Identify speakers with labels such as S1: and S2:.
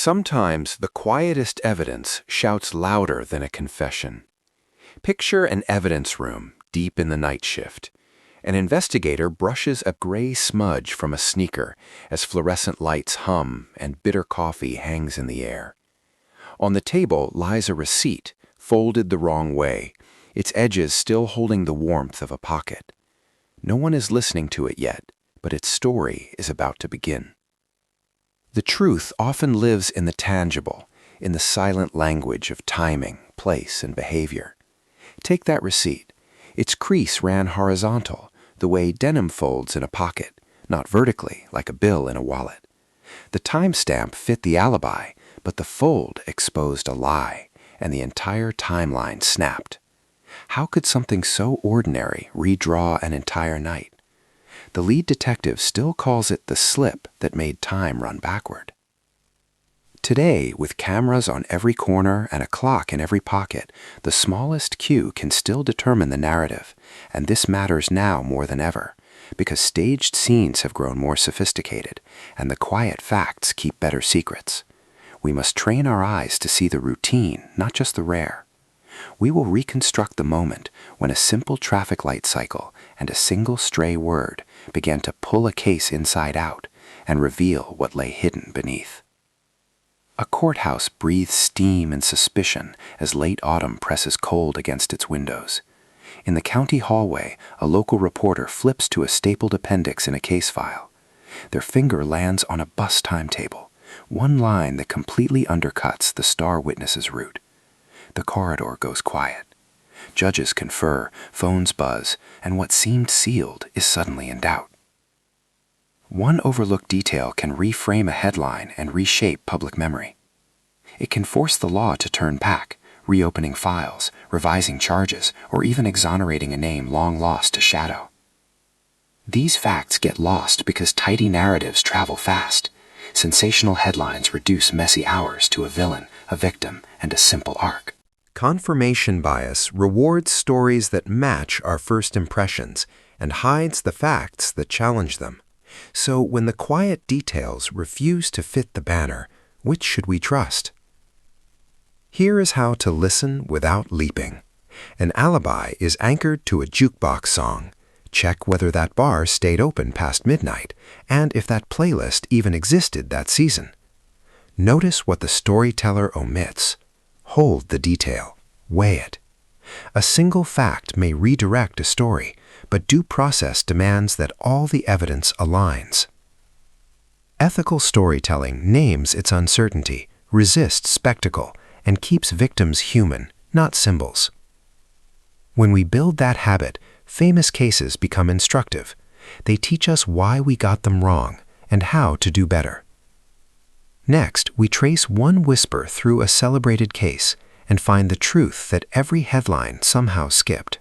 S1: Sometimes the quietest evidence shouts louder than a confession. Picture an evidence room deep in the night shift. An investigator brushes a gray smudge from a sneaker as fluorescent lights hum and bitter coffee hangs in the air. On the table lies a receipt, folded the wrong way, its edges still holding the warmth of a pocket. No one is listening to it yet, but its story is about to begin. The truth often lives in the tangible, in the silent language of timing, place, and behavior. Take that receipt. Its crease ran horizontal, the way denim folds in a pocket, not vertically, like a bill in a wallet. The timestamp fit the alibi, but the fold exposed a lie, and the entire timeline snapped. How could something so ordinary redraw an entire night? The lead detective still calls it the slip that made time run backward. Today, with cameras on every corner and a clock in every pocket, the smallest cue can still determine the narrative, and this matters now more than ever, because staged scenes have grown more sophisticated, and the quiet facts keep better secrets. We must train our eyes to see the routine, not just the rare. We will reconstruct the moment when a simple traffic light cycle and a single stray word began to pull a case inside out and reveal what lay hidden beneath. A courthouse breathes steam and suspicion as late autumn presses cold against its windows. In the county hallway, a local reporter flips to a stapled appendix in a case file. Their finger lands on a bus timetable, one line that completely undercuts the star witness's route. The corridor goes quiet. Judges confer, phones buzz, and what seemed sealed is suddenly in doubt. One overlooked detail can reframe a headline and reshape public memory. It can force the law to turn back, reopening files, revising charges, or even exonerating a name long lost to shadow. These facts get lost because tidy narratives travel fast. Sensational headlines reduce messy hours to a villain, a victim, and a simple arc.
S2: Confirmation bias rewards stories that match our first impressions and hides the facts that challenge them. So when the quiet details refuse to fit the banner, which should we trust? Here is how to listen without leaping. An alibi is anchored to a jukebox song. Check whether that bar stayed open past midnight and if that playlist even existed that season. Notice what the storyteller omits. Hold the detail. Weigh it. A single fact may redirect a story, but due process demands that all the evidence aligns. Ethical storytelling names its uncertainty, resists spectacle, and keeps victims human, not symbols. When we build that habit, famous cases become instructive. They teach us why we got them wrong and how to do better. Next, we trace one whisper through a celebrated case and find the truth that every headline somehow skipped.